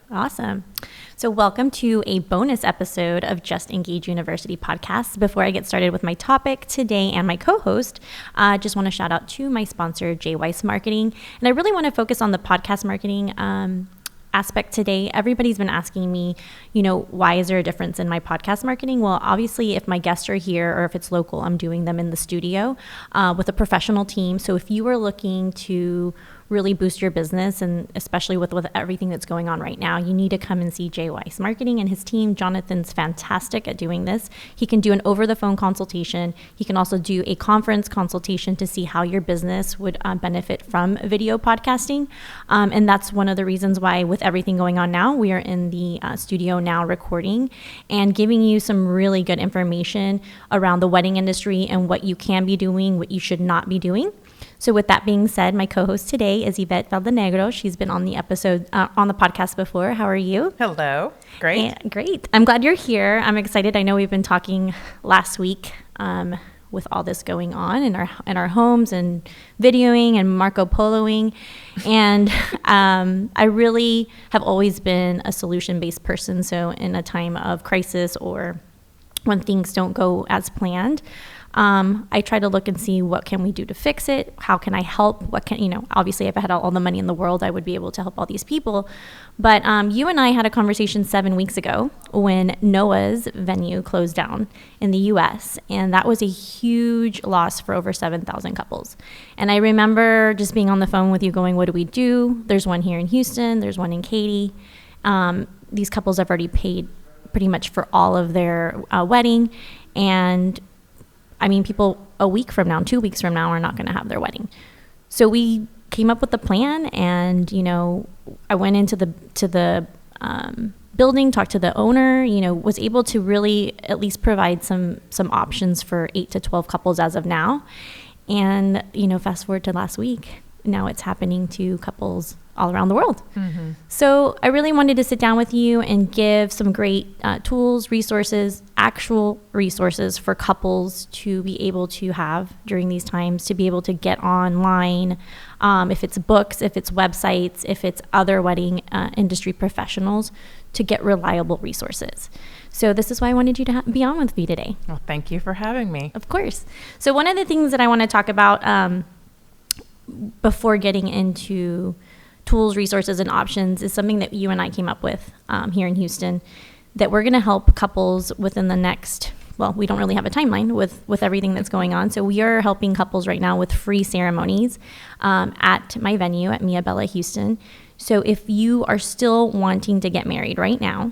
Awesome. So welcome to a bonus episode of Just Engage University podcast. Before I get started with my topic today and my co-host, I just want to shout out to my sponsor, J. Weiss Marketing. And I really want to focus on the podcast marketing aspect today. Everybody's been asking me, why is there a difference in my podcast marketing? Well, obviously, if my guests are here or if it's local, I'm doing them in the studio with a professional team. So if you are looking to really boost your business, and especially with everything that's going on right now, you need to come and see J. Weiss Marketing and his team. Jonathan's fantastic at doing this. He can do an over-the-phone consultation. He can also do a conference consultation to see how your business would benefit from video podcasting. And that's one of the reasons why, with everything going on now, we are in the studio now recording and giving you some really good information around the wedding industry and what you can be doing, what you should not be doing. So with that being said, my co-host today is Yvette Valdenegro. She's been on the episode, on the podcast before. How are you? Hello. Great. Great. I'm glad you're here. I'm excited. I know we've been talking last week with all this going on in our homes and videoing and Marco Poloing. And I really have always been a solution-based person. So in a time of crisis or when things don't go as planned, I try to look and see what can we do to fix it? How can I help? Obviously if I had all the money in the world, I would be able to help all these people. But you and I had a conversation 7 weeks ago when Noah's venue closed down in the US. And that was a huge loss for over 7,000 couples. And I remember just being on the phone with you going, what do we do? There's one here in Houston. There's one in Katy. These couples have already paid pretty much for all of their wedding. And people a week from now, 2 weeks from now, are not going to have their wedding. So we came up with a plan, and I went into the building, talked to the owner, was able to really at least provide some options for 8 to 12 couples as of now. And fast forward to last week, now it's happening to couples all around the world. Mm-hmm. So I really wanted to sit down with you and give some great tools, resources, actual resources for couples to be able to have during these times, to be able to get online, if it's books, if it's websites, if it's other wedding industry professionals, to get reliable resources. So this is why I wanted you to be on with me today. Well, thank you for having me. Of course. So one of the things that I want to talk about before getting into tools, resources, and options is something that you and I came up with here in Houston, that we're going to help couples within the next, we don't really have a timeline with everything that's going on. So we are helping couples right now with free ceremonies at my venue at Mia Bella Houston. So if you are still wanting to get married right now,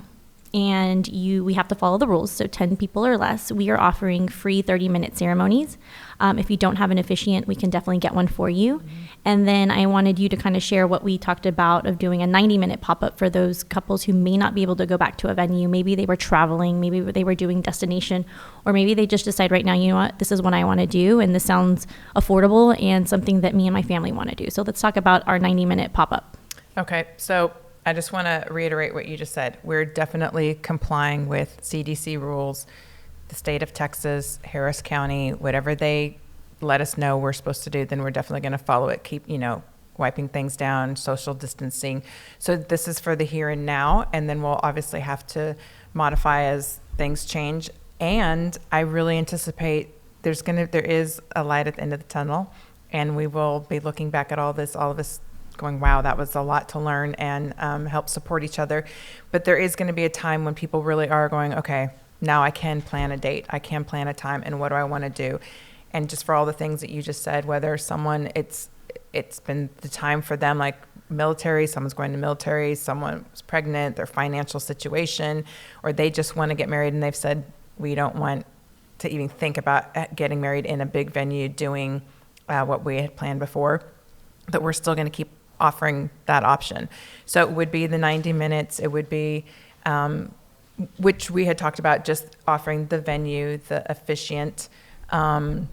and we have to follow the rules, so 10 people or less, we are offering free 30-minute ceremonies. If you don't have an officiant, we can definitely get one for you. Mm-hmm. And then I wanted you to kind of share what we talked about of doing a 90-minute pop-up for those couples who may not be able to go back to a venue. Maybe they were traveling, maybe they were doing destination, or maybe they just decide right now, you know what, this is what I want to do, and this sounds affordable and something that me and my family want to do. So let's talk about our 90-minute pop-up. Okay, so I just want to reiterate what you just said. We're definitely complying with CDC rules, the state of Texas, Harris County, whatever they let us know we're supposed to do, then we're definitely going to follow it. Keep, wiping things down, social distancing. So this is for the here and now, and then we'll obviously have to modify as things change. And I really anticipate there is a light at the end of the tunnel, and we will be looking back at all of us going, wow, that was a lot to learn, and help support each other. But there is going to be a time when people really are going, okay, now I can plan a date, I can plan a time, and what do I want to do? And just for all the things that you just said, whether someone, it's been the time for them, like military, someone's going to military, someone's pregnant, their financial situation, or they just want to get married and they've said, we don't want to even think about getting married in a big venue, doing what we had planned before, that we're still going to keep offering that option. So it would be the 90 minutes. It would be, which we had talked about, just offering the venue, the officiant. And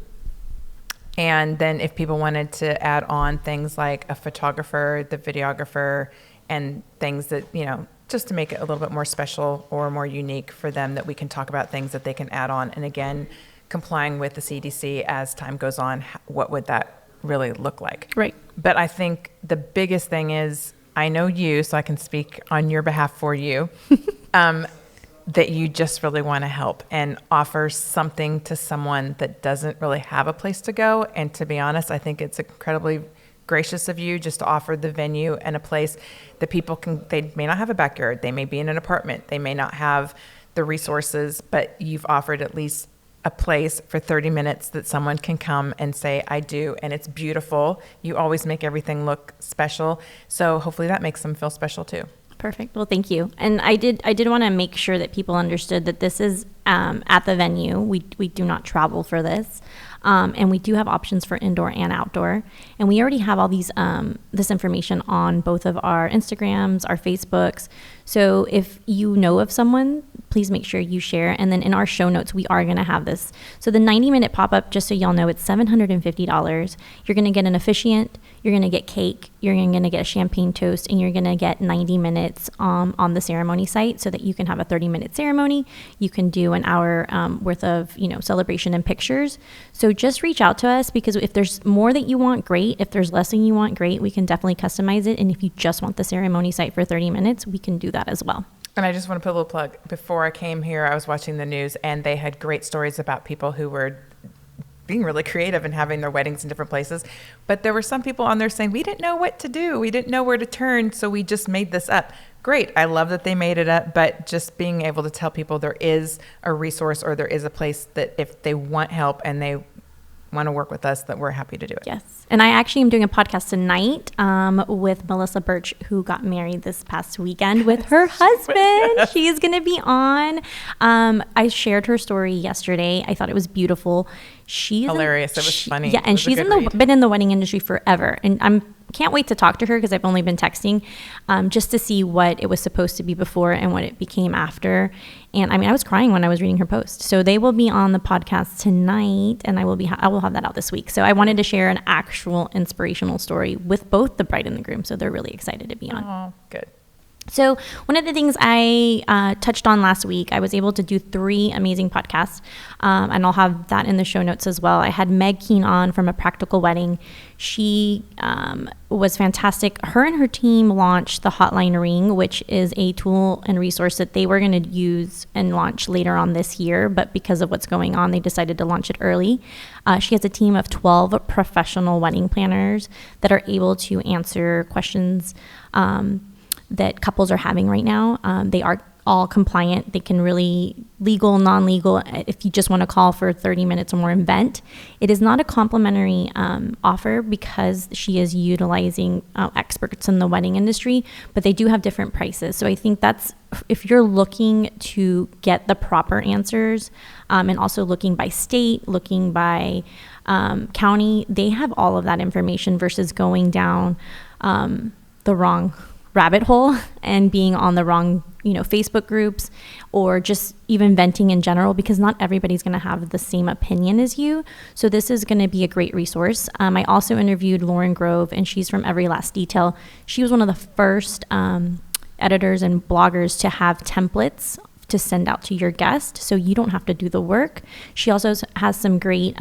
then if people wanted to add on things like a photographer, the videographer, and things that, just to make it a little bit more special or more unique for them, that we can talk about things that they can add on. And again, complying with the CDC as time goes on, what would that really look like? Right. But I think the biggest thing is I know you, so I can speak on your behalf for you, that you just really want to help and offer something to someone that doesn't really have a place to go. And to be honest, I think it's incredibly gracious of you just to offer the venue and a place that people can, they may not have a backyard, they may be in an apartment, they may not have the resources, but you've offered at least a place for 30 minutes that someone can come and say, I do, and it's beautiful. You always make everything look special. So hopefully that makes them feel special too. Perfect. Well, thank you. And I did want to make sure that people understood that this is at the venue. We do not travel for this. And we do have options for indoor and outdoor. And we already have all these this information on both of our Instagrams, our Facebooks. So if you know of someone, please make sure you share. And then in our show notes, we are going to have this. So the 90-minute pop-up, just so y'all know, it's $750. You're going to get an officiant, you're going to get cake, you're going to get a champagne toast, and you're going to get 90 minutes on the ceremony site so that you can have a 30-minute ceremony. You can do an hour worth of celebration and pictures. So just reach out to us, because if there's more that you want, great. If there's less than you want, great. We can definitely customize it. And if you just want the ceremony site for 30 minutes, we can do that as well. And I just want to put a little plug. Before I came here, I was watching the news, and they had great stories about people who were being really creative and having their weddings in different places. But there were some people on there saying, we didn't know what to do. We didn't know where to turn, so we just made this up. Great. I love that they made it up, but just being able to tell people there is a resource or there is a place that if they want help and they want to work with us, that we're happy to do it. Yes. And I actually am doing a podcast tonight with Melissa Birch, who got married this past weekend with her husband. She's going to be on. I shared her story yesterday. I thought it was beautiful. She's hilarious. It was funny. Yeah, and she's been in the wedding industry forever. And can't wait to talk to her, because I've only been texting just to see what it was supposed to be before and what it became after. And I was crying when I was reading her post. So they will be on the podcast tonight, and I will have that out this week. So I wanted to share an actual inspirational story with both the bride and the groom. So they're really excited to be on. Oh, good. So one of the things I touched on last week, I was able to do 3 amazing podcasts, and I'll have that in the show notes as well. I had Meg Keene on from A Practical Wedding. She was fantastic. Her and her team launched the Hotline Ring, which is a tool and resource that they were going to use and launch later on this year, but because of what's going on, they decided to launch it early. She has a team of 12 professional wedding planners that are able to answer questions that couples are having right now. They are all compliant. They can really, legal, non-legal, if you just want to call for 30 minutes or more and vent. It is not a complimentary offer, because she is utilizing experts in the wedding industry, but they do have different prices. So I think that's, if you're looking to get the proper answers, and also looking by state, looking by county, they have all of that information versus going down the wrong rabbit hole and being on the wrong, Facebook groups, or just even venting in general, because not everybody's going to have the same opinion as you. So this is going to be a great resource. I also interviewed Lauren Grove, and she's from Every Last Detail. She was one of the first editors and bloggers to have templates to send out to your guest, so you don't have to do the work. She also has some great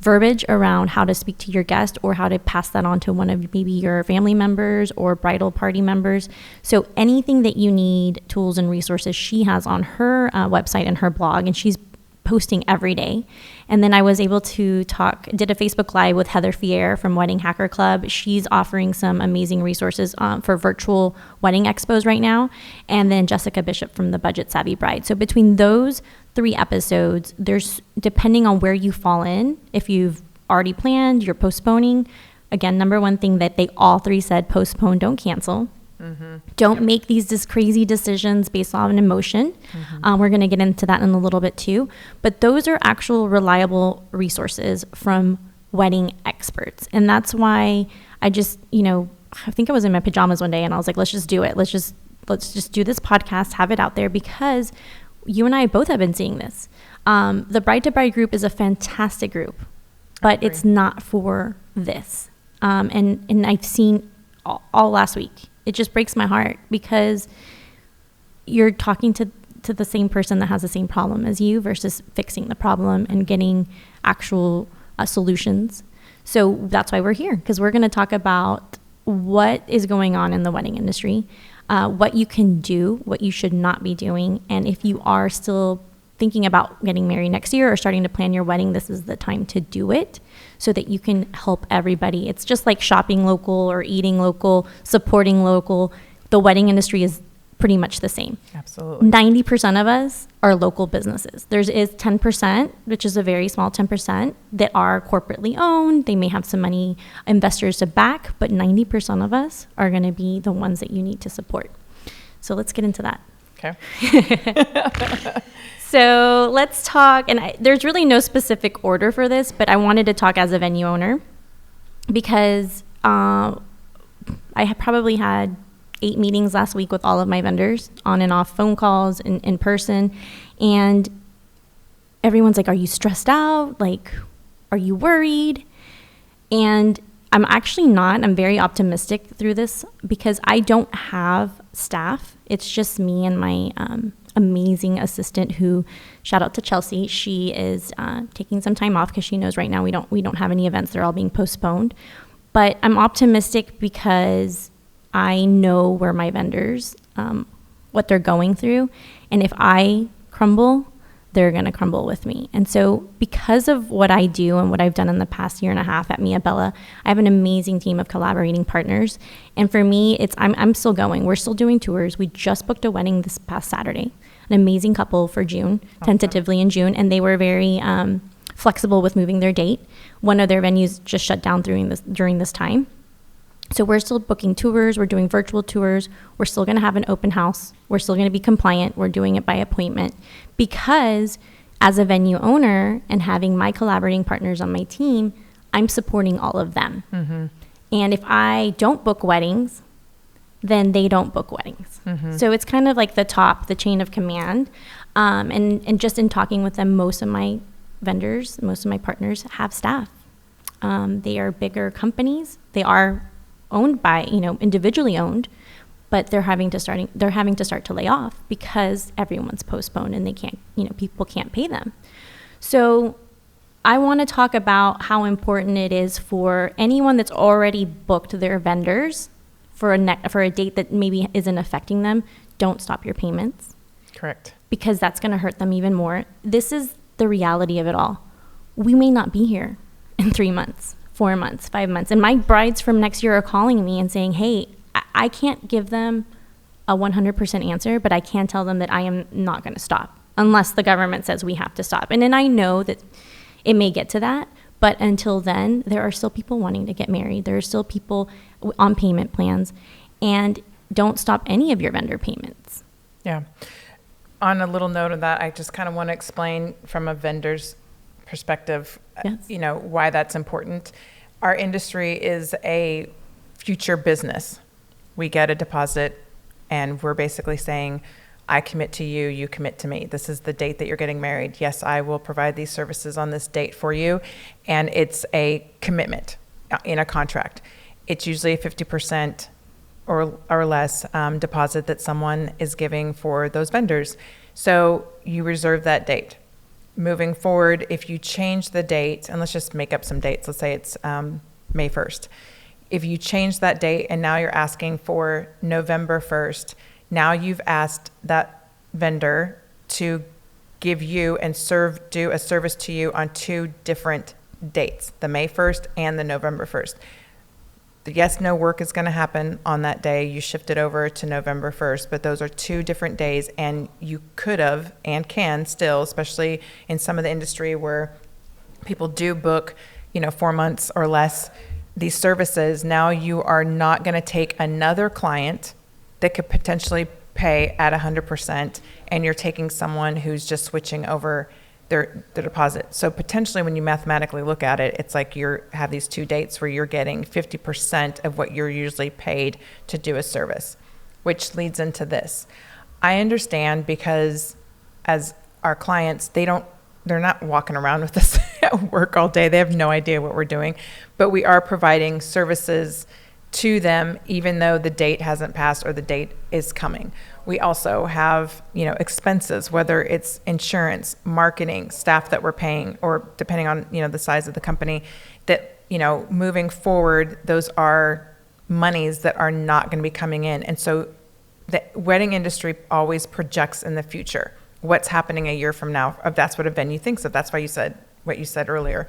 verbiage around how to speak to your guest, or how to pass that on to one of maybe your family members or bridal party members. So anything that you need, tools and resources, she has on her website and her blog, and she's posting every day. And then I was able to did a Facebook Live with Heather Fier from Wedding Hacker Club. She's offering some amazing resources for virtual wedding expos right now. And then Jessica Bishop from the Budget Savvy Bride. So between those 3 episodes, there's, depending on where you fall in, if you've already planned, you're postponing. Again, number one thing that they all 3 said, postpone, don't cancel. Mm-hmm. Don't make these crazy decisions based on an emotion. Mm-hmm. We're going to get into that in a little bit too. But those are actual reliable resources from wedding experts. And that's why I just, I think I was in my pajamas one day and I was like, let's just do it. Let's just do this podcast, have it out there, because you and I both have been seeing this. The Bride to Bride group is a fantastic group, but it's not for this. And I've seen all last week. It just breaks my heart, because you're talking to the same person that has the same problem as you versus fixing the problem and getting actual solutions. So that's why we're here, because we're going to talk about what is going on in the wedding industry, what you can do, what you should not be doing. And if you are still thinking about getting married next year or starting to plan your wedding, this is the time to do it so that you can help everybody. It's just like shopping local or eating local, supporting local. The wedding industry is pretty much the same. Absolutely. 90% of us are local businesses. There is 10%, which is a very small 10%, that are corporately owned. They may have some money, investors to back, but 90% of us are going to be the ones that you need to support. So let's get into that. Okay. So let's talk, and there's really no specific order for this, but I wanted to talk as a venue owner because I have probably had 8 meetings last week with all of my vendors, on and off phone calls and in person. And everyone's like, are you stressed out? Like, are you worried? And I'm actually not. I'm very optimistic through this because I don't have staff. It's just me and my amazing assistant who, shout out to Chelsea. She is taking some time off because she knows right now we don't have any events. They're all being postponed. But I'm optimistic because I know where my vendors, what they're going through. And if I crumble, they're going to crumble with me. And so because of what I do and what I've done in the past year and a half at Mia Bella, I have an amazing team of collaborating partners. And for me, I'm still going. We're still doing tours. We just booked a wedding this past Saturday, an amazing couple for June, tentatively in June. And they were very flexible with moving their date. One of their venues just shut down during this time. So we're still booking tours. We're doing virtual tours. We're still going to have an open house. We're still going to be compliant. We're doing it by appointment because as a venue owner and having my collaborating partners on my team, I'm supporting all of them. Mm-hmm. And if I don't book weddings, then they don't book weddings. Mm-hmm. So it's kind of like the chain of command. And just in talking with them, most of my vendors, most of my partners have staff. They are bigger companies. They are owned by, individually owned, but they're having to start to lay off because everyone's postponed and they can't, people can't pay them. So I want to talk about how important it is for anyone that's already booked their vendors for a date that maybe isn't affecting them. Don't stop your payments. Correct. Because that's going to hurt them even more. This is the reality of it all. We may not be here in 3 months. 4 months, 5 months. And my brides from next year are calling me and saying, hey, I can't give them a 100% answer, but I can tell them that I am not going to stop unless the government says we have to stop. And then I know that it may get to that, but until then, there are still people wanting to get married. There are still people on payment plans, and don't stop any of your vendor payments. Yeah. On a little note of that, I just kind of want to explain from a vendor's perspective, yes, why that's important. Our industry is a future business. We get a deposit and we're basically saying, I commit to you, you commit to me. This is the date that you're getting married. Yes, I will provide these services on this date for you. And it's a commitment in a contract. It's usually a 50% or less deposit that someone is giving for those vendors. So you reserve that date. Moving forward, if you change the date, and let's just make up some dates, let's say it's May 1st. If you change that date and now you're asking for November 1st, now you've asked that vendor to give you and do a service to you on 2 different dates, the May 1st and the November 1st. Yes, no work is going to happen on that day. You shift it over to November 1st, but those are 2 different days, and you could have and can still, especially in some of the industry where people do book, 4 months or less, these services. Now you are not going to take another client that could potentially pay at 100%, and you're taking someone who's just switching over their deposit. So potentially when you mathematically look at it, it's like you have these 2 dates where you're getting 50% of what you're usually paid to do a service, which leads into this. I understand because as our clients, they're not walking around with us at work all day. They have no idea what we're doing, but we are providing services to them even though the date hasn't passed or the date is coming. We also have, expenses, whether it's insurance, marketing, staff that we're paying, or depending on, the size of the company, that, moving forward, those are monies that are not going to be coming in. And so the wedding industry always projects in the future what's happening a year from now. That's what a venue thinks of. That's why you said what you said earlier,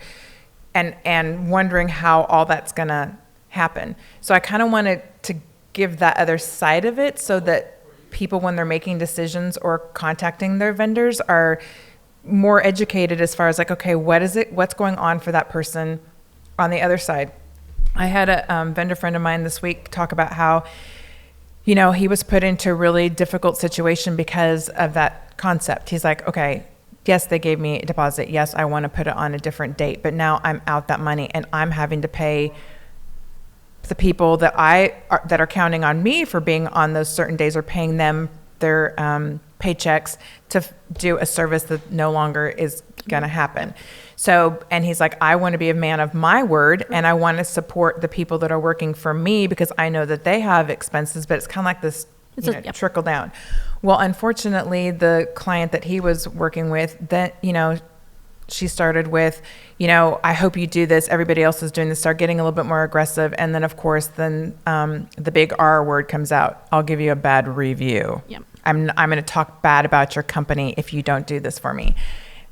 and wondering how all that's going to happen. So I kind of wanted to give that other side of it so that people, when they're making decisions or contacting their vendors, are more educated as far as like, okay, what's going on for that person on the other side. I had a vendor friend of mine this week talk about how, you know, he was put into a really difficult situation because of that concept. He's like, okay, yes, they gave me a deposit. Yes, I want to put it on a different date, but now I'm out that money and I'm having to pay the people that are counting on me for being on those certain days, or paying them their paychecks to do a service that no longer is going to happen. So, and he's like, I want to be a man of my word, and I want to support the people that are working for me because I know that they have expenses, but it's kind of like this trickle down. Well, unfortunately, the client that he was working with, that, you know, she started with, you know, I hope you do this. Everybody else is doing this. Start getting a little bit more aggressive. And then, of course, the big R word comes out. I'll give you a bad review. Yep. I'm going to talk bad about your company if you don't do this for me.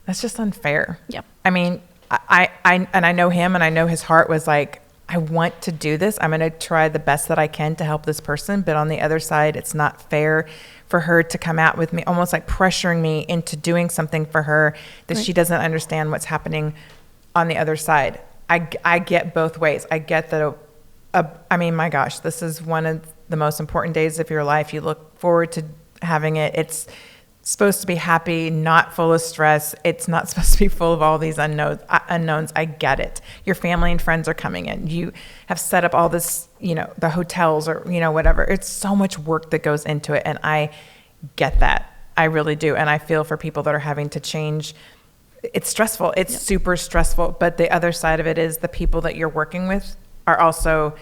That's just unfair. Yep. I mean, I know him, and I know his heart was like, I want to do this. I'm going to try the best that I can to help this person. But on the other side, it's not fair for her to come out with me, almost like pressuring me into doing something for her that she doesn't understand what's happening on the other side. I get both ways. I get that. I mean, my gosh, this is one of the most important days of your life. You look forward to having it. It's supposed to be happy, not full of stress. It's not supposed to be full of all these unknowns. I get it. Your family and friends are coming in. You have set up all this, you know, the hotels or, you know, whatever. It's so much work that goes into it. And I get that. I really do. And I feel for people that are having to change. It's stressful. It's super stressful. But the other side of it is the people that you're working with are also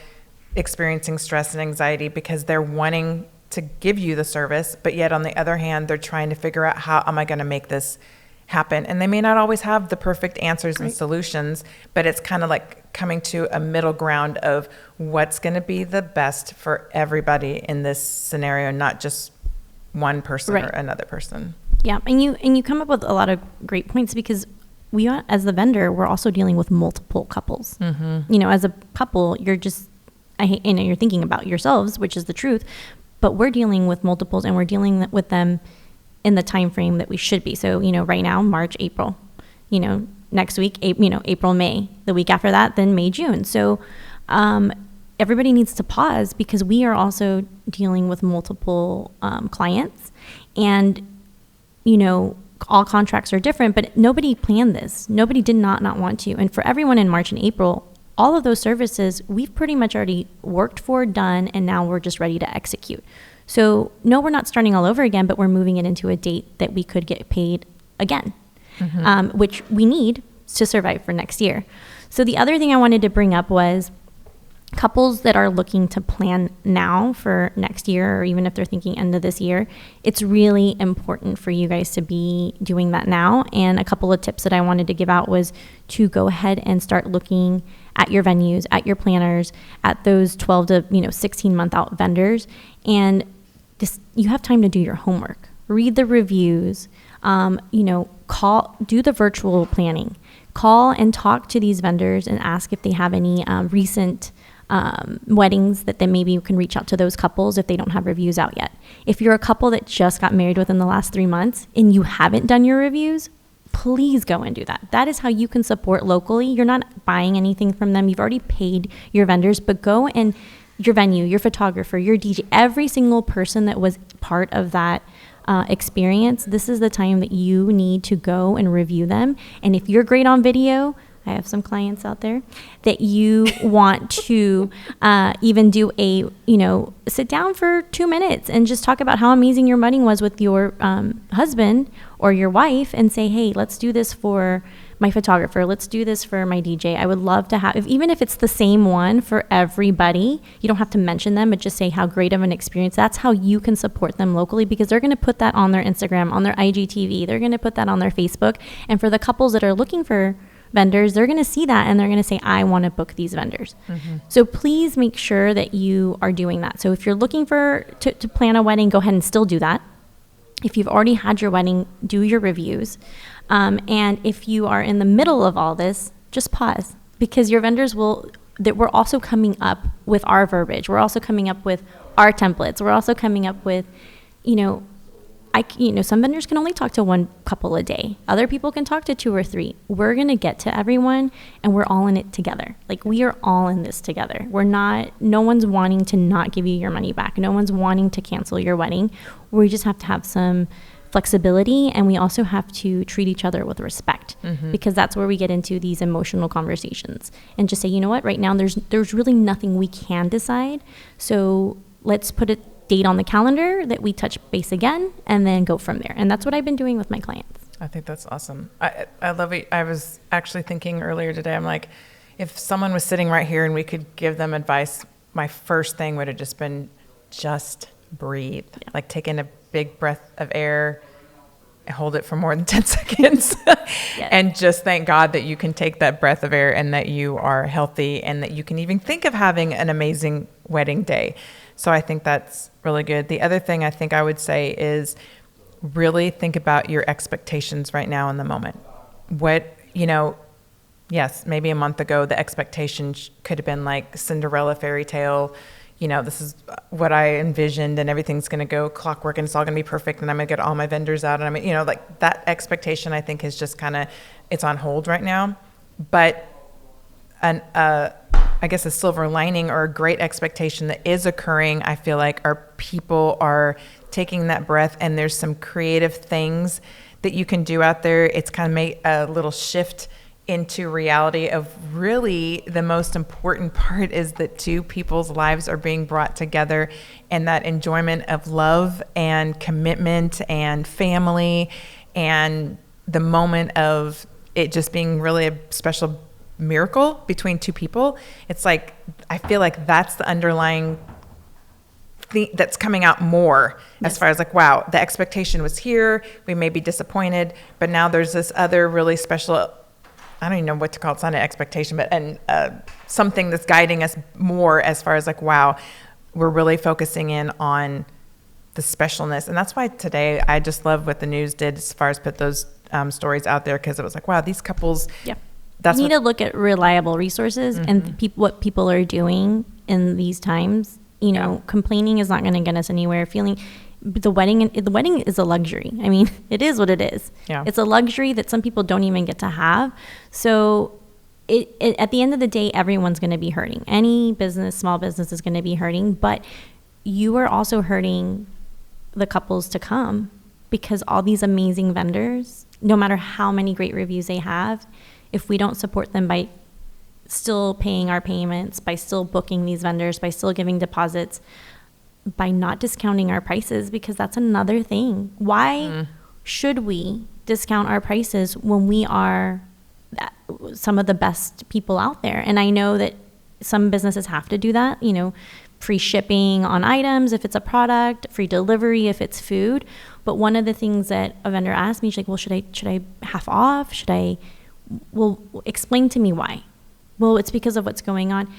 experiencing stress and anxiety because they're wanting to give you the service, but yet on the other hand, they're trying to figure out how am I going to make this happen? And they may not always have the perfect answers and solutions, but it's kind of like coming to a middle ground of what's going to be the best for everybody in this scenario, not just one person or another person. Yeah, and you come up with a lot of great points because we, as the vendor, we're also dealing with multiple couples. Mm-hmm. You know, as a couple, you're thinking about yourselves, which is the truth. But we're dealing with multiples, and we're dealing with them in the time frame that we should be. So, you know, right now, March, April, you know, next week, April, May, the week after that, then May, June. So everybody needs to pause because we are also dealing with multiple clients, and, you know, all contracts are different, but nobody planned this. Nobody did not want to. And for everyone in March and April, all of those services we've pretty much already worked for, done, and now we're just ready to execute. So no, we're not starting all over again, but we're moving it into a date that we could get paid again, which we need to survive for next year. So the other thing I wanted to bring up was couples that are looking to plan now for next year, or even if they're thinking end of this year, it's really important for you guys to be doing that now. And a couple of tips that I wanted to give out was to go ahead and start looking at your venues, at your planners, at those 12 to 16 month out vendors. And you have time to do your homework, read the reviews, do the virtual planning, call and talk to these vendors and ask if they have any recent weddings that then maybe you can reach out to those couples if they don't have reviews out yet. If you're a couple that just got married within the last 3 months and you haven't done your reviews, please go and do that. That is how you can support locally. You're not buying anything from them. You've already paid your vendors, but go and your venue, your photographer, your DJ, every single person that was part of that experience, this is the time that you need to go and review them. And if you're great on video, I have some clients out there that you want to even do sit down for 2 minutes and just talk about how amazing your wedding was with your husband or your wife and say, hey, let's do this for my photographer. Let's do this for my DJ. I would love to have, even if it's the same one for everybody, you don't have to mention them, but just say how great of an experience. That's how you can support them locally because they're going to put that on their Instagram, on their IGTV. They're going to put that on their Facebook. And for the couples that are looking for vendors, they're going to see that and they're going to say, I want to book these vendors. So please make sure that you are doing that. So if you're looking to plan a wedding, go ahead and still do that. If you've already had your wedding, do your reviews. And if you are in the middle of all this, just pause, because your vendors we're also coming up with our verbiage. We're also coming up with our templates. We're also coming up with, some vendors can only talk to one couple a day. Other people can talk to 2 or 3. We're going to get to everyone, and we're all in it together. Like, we are all in this together. No one's wanting to not give you your money back. No one's wanting to cancel your wedding. We just have to have some flexibility, and we also have to treat each other with respect, because that's where we get into these emotional conversations and just say, you know what, right now there's really nothing we can decide. So let's put a date on the calendar that we touch base again and then go from there. And that's what I've been doing with my clients. I think that's awesome. I love it. I was actually thinking earlier today, I'm like, if someone was sitting right here and we could give them advice, my first thing would have just been just breathe. Yeah. Like, take in a big breath of air, hold it for more than 10 seconds, and just thank God that you can take that breath of air and that you are healthy and that you can even think of having an amazing wedding day. So I think that's really good. The other thing I think I would say is really think about your expectations right now in the moment. Yes, maybe a month ago, the expectation could have been like Cinderella fairy tale. This is what I envisioned and everything's going to go clockwork and it's all going to be perfect and I'm going to get all my vendors out. And like that expectation, I think, is just it's on hold right now. But I guess a silver lining or a great expectation that is occurring, I feel like, are people are taking that breath, and there's some creative things that you can do out there. It's kind of made a little shift into reality of really the most important part is that 2 people's lives are being brought together, and that enjoyment of love and commitment and family and the moment of it just being really a special miracle between 2 people. It's like, I feel like that's the underlying thing that's coming out more, as far as like, wow, the expectation was here, we may be disappointed, but now there's this other really special, I don't even know what to call it. It's not an expectation, but something that's guiding us more, as far as like, wow, we're really focusing in on the specialness. And that's why today I just love what the news did as far as put those stories out there, because it was like, wow, these couples. Yeah. You need to look at reliable resources and what people are doing in these times. Complaining is not going to get us anywhere. The wedding is a luxury. I mean, it is what it is. Yeah. It's a luxury that some people don't even get to have. So at the end of the day, everyone's going to be hurting. Any business, small business, is going to be hurting, but you are also hurting the couples to come, because all these amazing vendors, no matter how many great reviews they have, if we don't support them by still paying our payments, by still booking these vendors, by still giving deposits, by not discounting our prices, because that's another thing. Why should we discount our prices when we are some of the best people out there? And I know that some businesses have to do that, free shipping on items if it's a product, free delivery if it's food. But one of the things that a vendor asked me, she's like, well, should I half off? Well, explain to me why. Well, it's because of what's going on.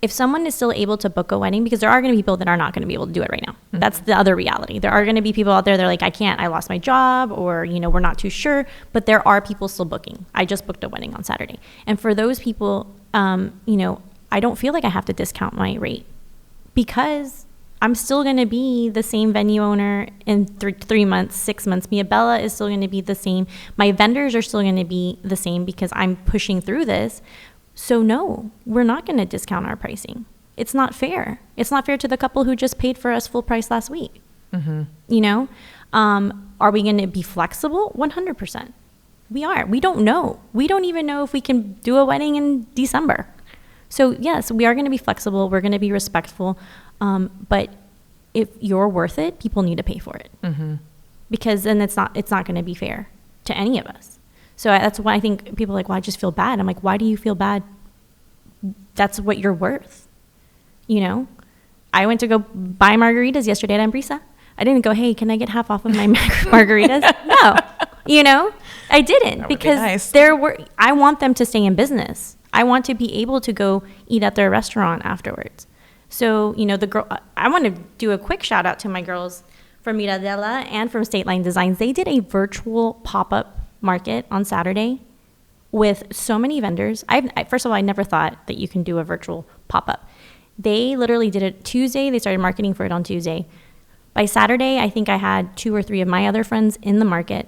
If someone is still able to book a wedding, because there are going to be people that are not going to be able to do it right now. That's the other reality. There are going to be people out there that are like, I can't, I lost my job, or, we're not too sure. But there are people still booking. I just booked a wedding on Saturday. And for those people, I don't feel like I have to discount my rate, because I'm still going to be the same venue owner in 3 months, 6 months. Mia Bella is still going to be the same. My vendors are still going to be the same, because I'm pushing through this. So no, we're not going to discount our pricing. It's not fair. It's not fair to the couple who just paid for us full price last week. Are we going to be flexible? 100%. We are. We don't know. We don't even know if we can do a wedding in December. So yes, we are going to be flexible. We're going to be respectful. But if you're worth it, people need to pay for it. Because then it's not going to be fair to any of us. So that's why I think people are like, well, I just feel bad. I'm like, why do you feel bad? That's what you're worth. I went to go buy margaritas yesterday at Ambrisa. I didn't go, hey, can I get half off of my margaritas? No. You know, I didn't, That would be because nice. I want them to stay in business. I want to be able to go eat at their restaurant afterwards. So, you know, I want to do a quick shout out to my girls from Miradela and from State Line Designs. They did a virtual pop-up market on Saturday with so many vendors. First of all, I never thought that you can do a virtual pop-up. They literally did it Tuesday. They started marketing for it on Tuesday. By Saturday, I think I had 2 or 3 of my other friends in the market.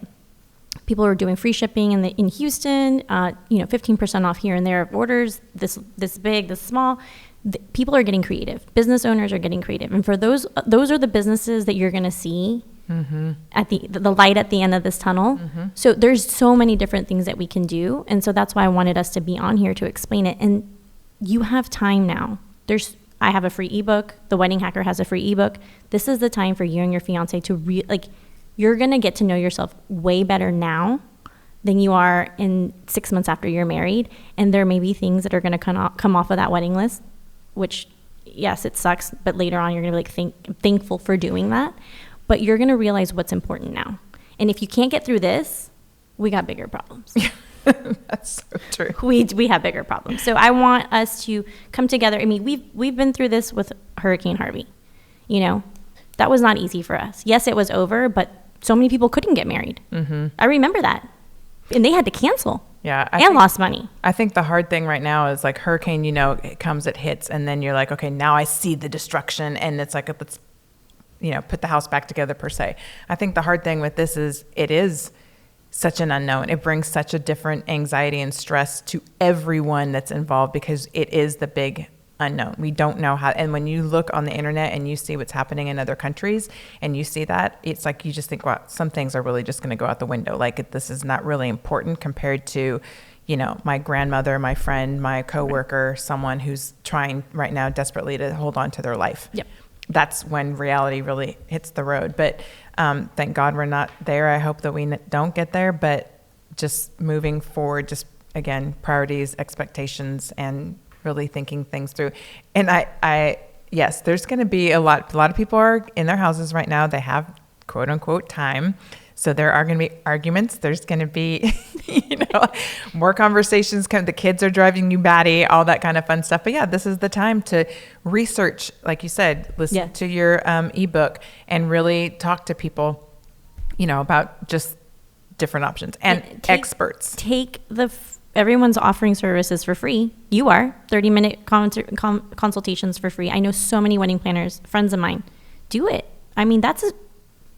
People were doing free shipping in Houston, 15% off here and there of orders, this big, this small. People are getting creative. Business owners are getting creative. And for those are the businesses that you're going to see at the light at the end of this tunnel. So there's so many different things that we can do. And so that's why I wanted us to be on here to explain it. And you have time now. I have a free ebook. The Wedding Hacker has a free ebook. This is the time for you and your fiance to you're going to get to know yourself way better now than you are in 6 months after you're married. And there may be things that are going to come off of that wedding list, which, yes, it sucks, but later on you're going to be thankful for doing that. But you're going to realize what's important now. And if you can't get through this, we got bigger problems. That's so true. We have bigger problems. So I want us to come together. I mean, we've been through this with Hurricane Harvey. You know, that was not easy for us. Yes, it was over, but so many people couldn't get married. I remember that. And they had to cancel. Yeah. Lost money. I think the hard thing right now is like hurricane, it comes, it hits, and then you're like, okay, now I see the destruction, and it's like, let's, put the house back together per se. I think the hard thing with this is it is such an unknown. It brings such a different anxiety and stress to everyone that's involved because it is the big unknown. We don't know how, and when you look on the internet and you see what's happening in other countries and you see that, it's like you just think, wow, some things are really just going to go out the window. Like this is not really important compared to, my grandmother, my friend, my coworker, someone who's trying right now desperately to hold on to their life. Yep. That's when reality really hits the road. But thank God we're not there. I hope that we don't get there, but just moving forward, just again, priorities, expectations, and really thinking things through. And yes, there's going to be a lot of people are in their houses right now. They have quote unquote time. So there are going to be arguments. There's going to be, more conversations. The kids are driving you batty, all that kind of fun stuff. But yeah, this is the time to research, like you said, listen to your ebook and really talk to people, about just different options and experts. Everyone's offering services for free. You are 30-minute consultations for free. I know so many wedding planners, friends of mine, do it. I mean,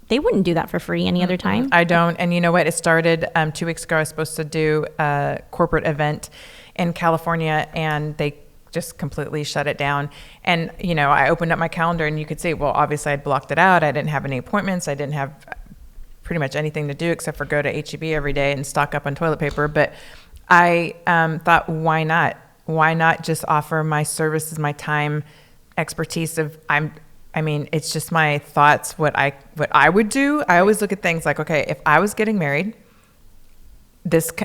they wouldn't do that for free any other time. I don't. And you know what? It started 2 weeks ago. I was supposed to do a corporate event in California, and they just completely shut it down. And, I opened up my calendar and you could see, well, obviously I'd blocked it out. I didn't have any appointments. I didn't have pretty much anything to do except for go to H-E-B every day and stock up on toilet paper. But I thought, why not? Why not just offer my services, my time, expertise it's just my thoughts, what I would do. I always look at things like, okay, if I was getting married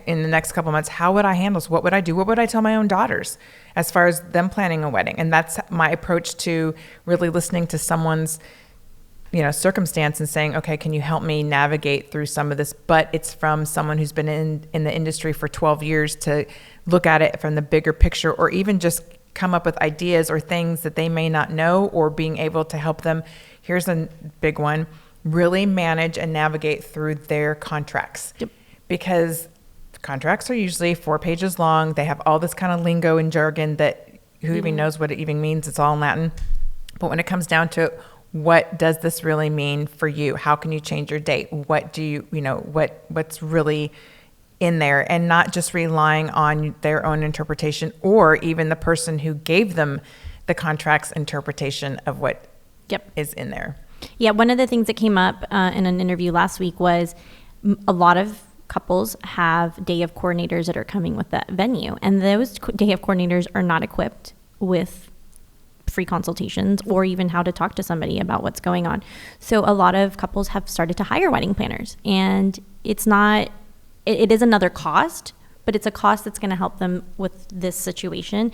in the next couple months, how would I handle this? What would I do? What would I tell my own daughters as far as them planning a wedding? And that's my approach to really listening to someone's, circumstance and saying, okay, can you help me navigate through some of this? But it's from someone who's been in the industry for 12 years to look at it from the bigger picture, or even just come up with ideas or things that they may not know, or being able to help them. Here's a big one: really manage and navigate through their contracts. Yep. Because contracts are usually 4 pages long. They have all this kind of lingo and jargon that who even knows what it even means. It's all in Latin. But when it comes down to what does this really mean for you? How can you change your date? What do you, what's really in there, and not just relying on their own interpretation or even the person who gave them the contract's interpretation of what is in there. Yeah, one of the things that came up in an interview last week was a lot of couples have day of coordinators that are coming with that venue, and those day of coordinators are not equipped with free consultations or even how to talk to somebody about what's going on. So a lot of couples have started to hire wedding planners, and it is another cost, but it's a cost that's going to help them with this situation.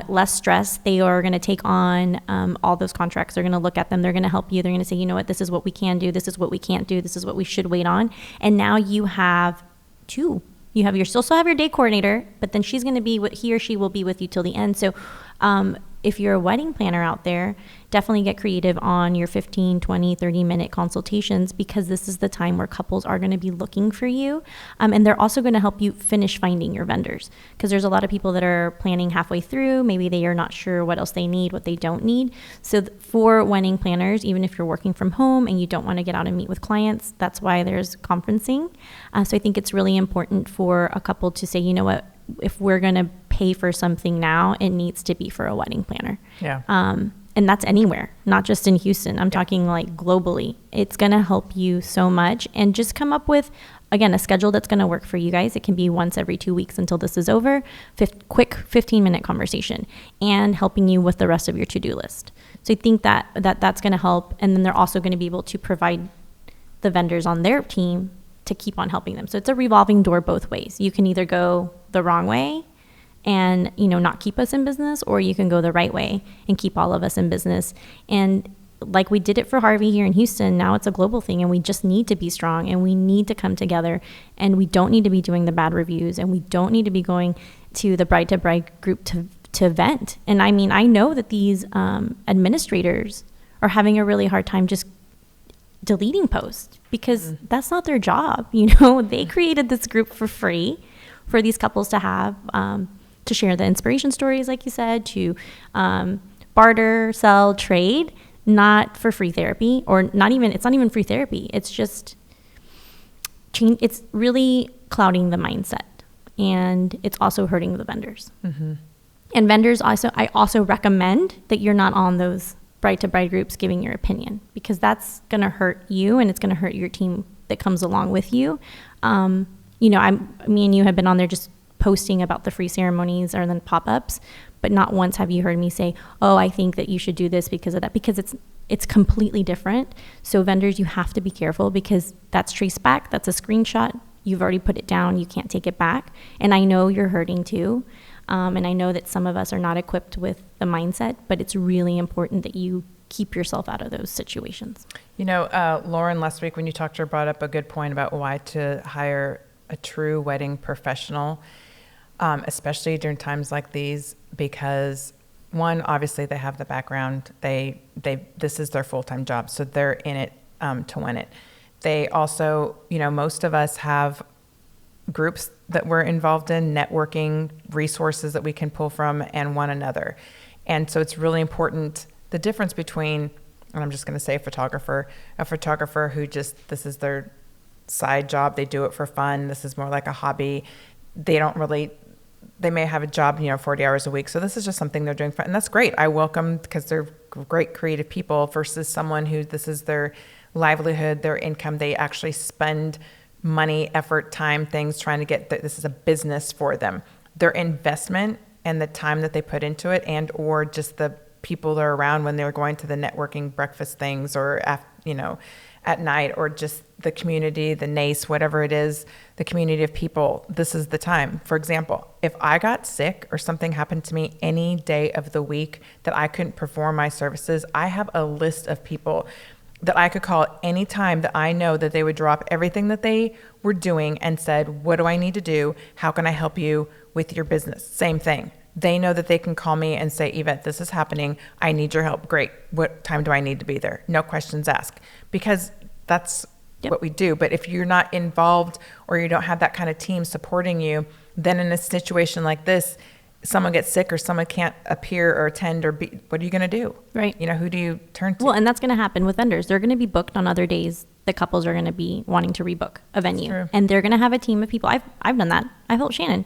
Less stress. They are going to take on all those contracts. They're going to look at them. They're going to help you. They're going to say, you know what, this is what we can do. This is what we can't do. This is what we should wait on. And now you have two. You have still have your day coordinator, but then she's going to be he or she will be with you till the end. So if you're a wedding planner out there, definitely get creative on your 15, 20, 30-minute consultations, because this is the time where couples are going to be looking for you. And they're also going to help you finish finding your vendors, because there's a lot of people that are planning halfway through. Maybe they are not sure what else they need, what they don't need. So for wedding planners, even if you're working from home and you don't want to get out and meet with clients, that's why there's conferencing. So I think it's really important for a couple to say, you know what, if we're going to pay for something now, it needs to be for a wedding planner. Yeah. And that's anywhere, not just in Houston. I'm talking like globally. It's going to help you so much. And just come up with, again, a schedule that's going to work for you guys. It can be once every 2 weeks until this is over. Quick 15-minute conversation, and helping you with the rest of your to-do list. So I think that's going to help. And then they're also going to be able to provide the vendors on their team to keep on helping them. So it's a revolving door both ways. You can either go the wrong way and, not keep us in business, or you can go the right way and keep all of us in business. And like we did it for Harvey here in Houston, now it's a global thing, and we just need to be strong, and we need to come together, and we don't need to be doing the bad reviews, and we don't need to be going to the bride to bride group to vent. And I mean, I know that these administrators are having a really hard time just deleting posts, because that's not their job. They created this group for free for these couples to have, to share the inspiration stories, like you said, to barter, sell, trade, not for free therapy, or it's not even free therapy. It's just it's really clouding the mindset, and it's also hurting the vendors. Mm-hmm. And vendors I also recommend that you're not on those bride to bride groups giving your opinion, because that's going to hurt you, and it's going to hurt your team that comes along with you. Me and you have been on there just posting about the free ceremonies or then pop-ups, but not once have you heard me say, oh, I think that you should do this because of that, because it's completely different. So vendors, you have to be careful, because that's trace back. That's a screenshot. You've already put it down. You can't take it back. And I know you're hurting too. And I know that some of us are not equipped with the mindset, but it's really important that you keep yourself out of those situations. Lauren, last week when you talked to her, brought up a good point about why to hire a true wedding professional, especially during times like these, because one, obviously they have the background. This is their full-time job, so they're in it to win it. They also, most of us have groups that we're involved in, networking, resources that we can pull from, and one another. And so it's really important, the difference between, and I'm just going to say a photographer who this is their side job. They do it for fun. This is more like a hobby. They may have a job, 40 hours a week. So this is just something they're doing fun. And that's great. I welcome, because they're great creative people, versus someone who this is their livelihood, their income. They actually spend money, effort, time, things trying to get this is a business for them. Their investment and the time that they put into it, and or just the people they're around when they're going to the networking breakfast things, or at night, or just the community, the NACE, whatever it is, the community of people. This is the time. For example, if I got sick or something happened to me any day of the week that I couldn't perform my services, I have a list of people that I could call any time that I know that they would drop everything that they were doing and said, what do I need to do? How can I help you with your business? Same thing. They know that they can call me and say, Yvette, this is happening. I need your help. Great. What time do I need to be there? No questions asked, because that's what we do. But if you're not involved, or you don't have that kind of team supporting you, then in a situation like this, someone gets sick or someone can't appear or attend or be, what are you going to do? Right. Who do you turn to? Well, and that's going to happen with vendors. They're going to be booked on other days. The couples are going to be wanting to rebook a venue, and they're going to have a team of people. I've done that. I've helped Shannon.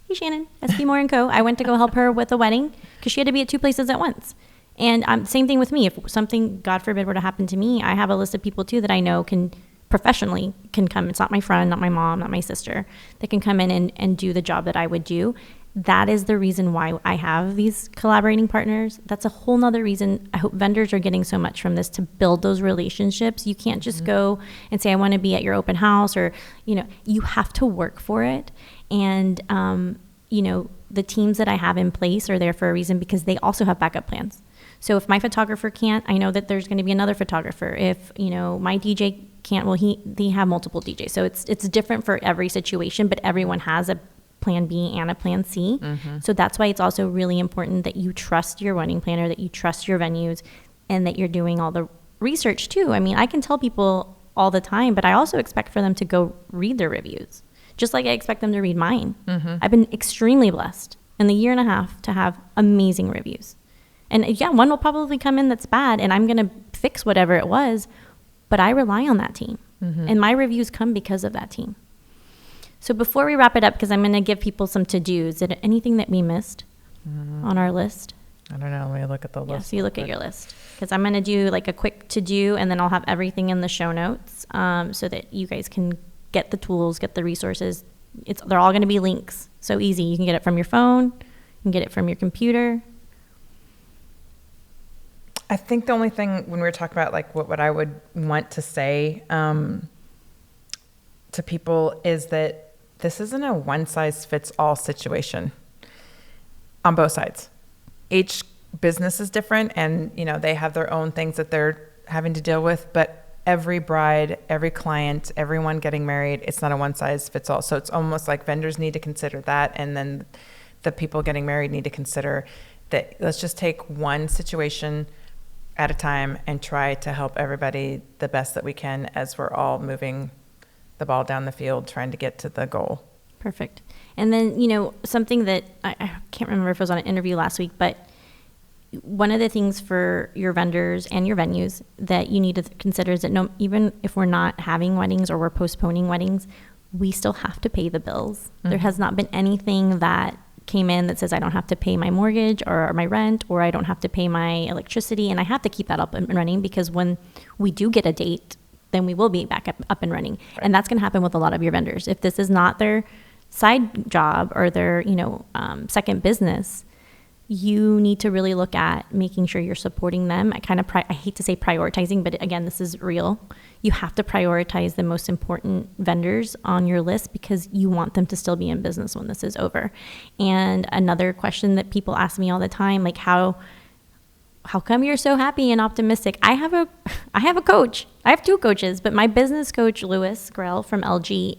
Hey, Shannon, SP Moore & Co. I went to go help her with a wedding because she had to be at two places at once. And same thing with me. If something, God forbid, were to happen to me, I have a list of people too that I know can come. It's not my friend, not my mom, not my sister, that can come in and do the job that I would do. That is the reason why I have these collaborating partners. That's a whole nother reason I hope vendors are getting so much from this, to build those relationships. You can't just go and say, I want to be at your open house, or, you have to work for it. And, the teams that I have in place are there for a reason, because they also have backup plans. So if my photographer can't, I know that there's going to be another photographer. If, my DJ can't, well, they have multiple DJs. So it's different for every situation, but everyone has a plan B and a plan C. So that's why it's also really important that you trust your wedding planner, that you trust your venues, and that you're doing all the research too. I mean, I can tell people all the time, but I also expect for them to go read their reviews, just like I expect them to read mine. I've been extremely blessed in the year and a half to have amazing reviews. And yeah, one will probably come in that's bad, and I'm going to fix whatever it was, but I rely on that team. And my reviews come because of that team. So before we wrap it up, because I'm going to give people some to-dos, is there anything that we missed on our list? I don't know. Let me look at the list. Yeah, so you look at your list, because I'm going to do like a quick to-do, and then I'll have everything in the show notes, so that you guys can get the tools, get the resources. They're all going to be links. So easy. You can get it from your phone. You can get it from your computer. I think the only thing, when we were talking about like what I would want to say to people, is that this isn't a one-size-fits-all situation on both sides. Each business is different, and they have their own things that they're having to deal with, but every bride, every client, everyone getting married, it's not a one-size-fits-all. So it's almost like vendors need to consider that, and then the people getting married need to consider that. Let's just take one situation at a time and try to help everybody the best that we can, as we're all moving the ball down the field, trying to get to the goal. Perfect. And then, something that I can't remember if it was on an interview last week, but one of the things for your vendors and your venues that you need to consider is that even if we're not having weddings or we're postponing weddings, we still have to pay the bills. There has not been anything that came in that says I don't have to pay my mortgage or my rent, or I don't have to pay my electricity, and I have to keep that up and running, because when we do get a date, then we will be back up and running. Right. And that's going to happen with a lot of your vendors. If this is not their side job or their second business, you need to really look at making sure you're supporting them. I hate to say prioritizing, but again, this is real. You have to prioritize the most important vendors on your list, because you want them to still be in business when this is over. And another question that people ask me all the time, like, how come you're so happy and optimistic? I have a coach. I have two coaches, but my business coach, Louis Grell from LG,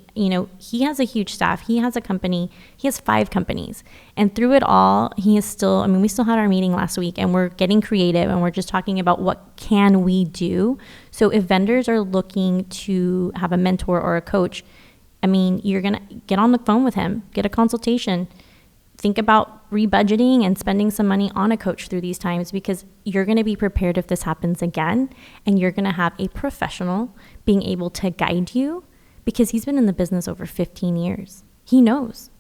he has a huge staff. He has a company. He has 5 companies. And through it all, we still had our meeting last week, and we're getting creative, and we're just talking about what can we do. So if vendors are looking to have a mentor or a coach, you're going to get on the phone with him, get a consultation. Think about rebudgeting and spending some money on a coach through these times, because you're going to be prepared if this happens again, and you're going to have a professional being able to guide you, because he's been in the business over 15 years. He knows.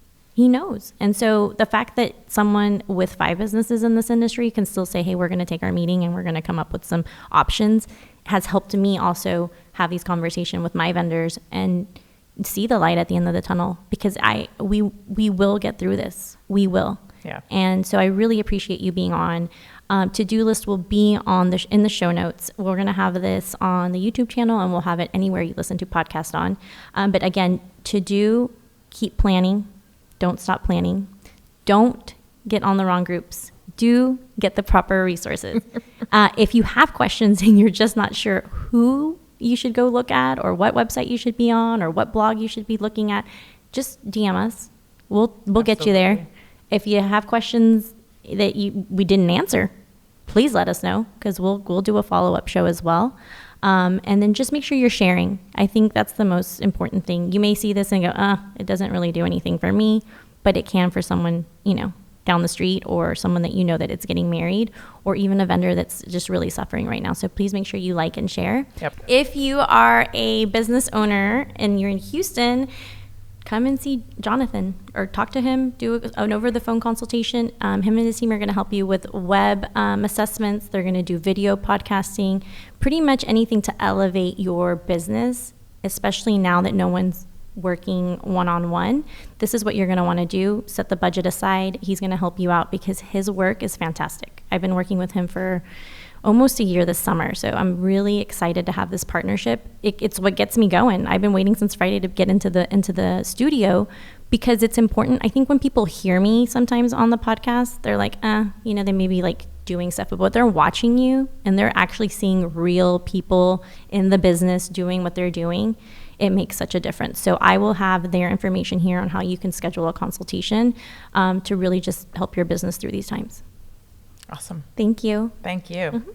And so the fact that someone with 5 businesses in this industry can still say, hey, we're going to take our meeting and we're going to come up with some options, has helped me also have these conversations with my vendors and see the light at the end of the tunnel, because we will get through this. We will. Yeah. And so I really appreciate you being on. To-do list will be in the show notes. We're going to have this on the YouTube channel, and we'll have it anywhere you listen to podcast on. But again, keep planning. Don't stop planning. Don't get on the wrong groups. Do get the proper resources. If you have questions and you're just not sure who you should go look at, or what website you should be on, or what blog you should be looking at, just DM us. We'll get you there. If you have questions that we didn't answer, please let us know, because we'll do a follow-up show as well. And then just make sure you're sharing. I think that's the most important thing. You may see this and go, it doesn't really do anything for me, but it can for someone, down the street, or someone that that it's getting married, or even a vendor that's just really suffering right now. So please make sure you like and share. Yep. If you are a business owner and you're in Houston, come and see Jonathan or talk to him, do an over-the-phone consultation. Him and his team are going to help you with web assessments. They're going to do video podcasting, pretty much anything to elevate your business, especially now that no one's working one-on-one, this is what you're going to want to do. Set the budget aside. He's going to help you out because his work is fantastic. I've been working with him for almost a year this summer, so I'm really excited to have this partnership. It's what gets me going. I've been waiting since Friday to get into the studio because it's important. I think when people hear me sometimes on the podcast, they're like, they may be like doing stuff, but they're watching you and they're actually seeing real people in the business doing what they're doing. It makes such a difference. So I will have their information here on how you can schedule a consultation to really just help your business through these times. Awesome. Thank you. Thank you. Mm-hmm.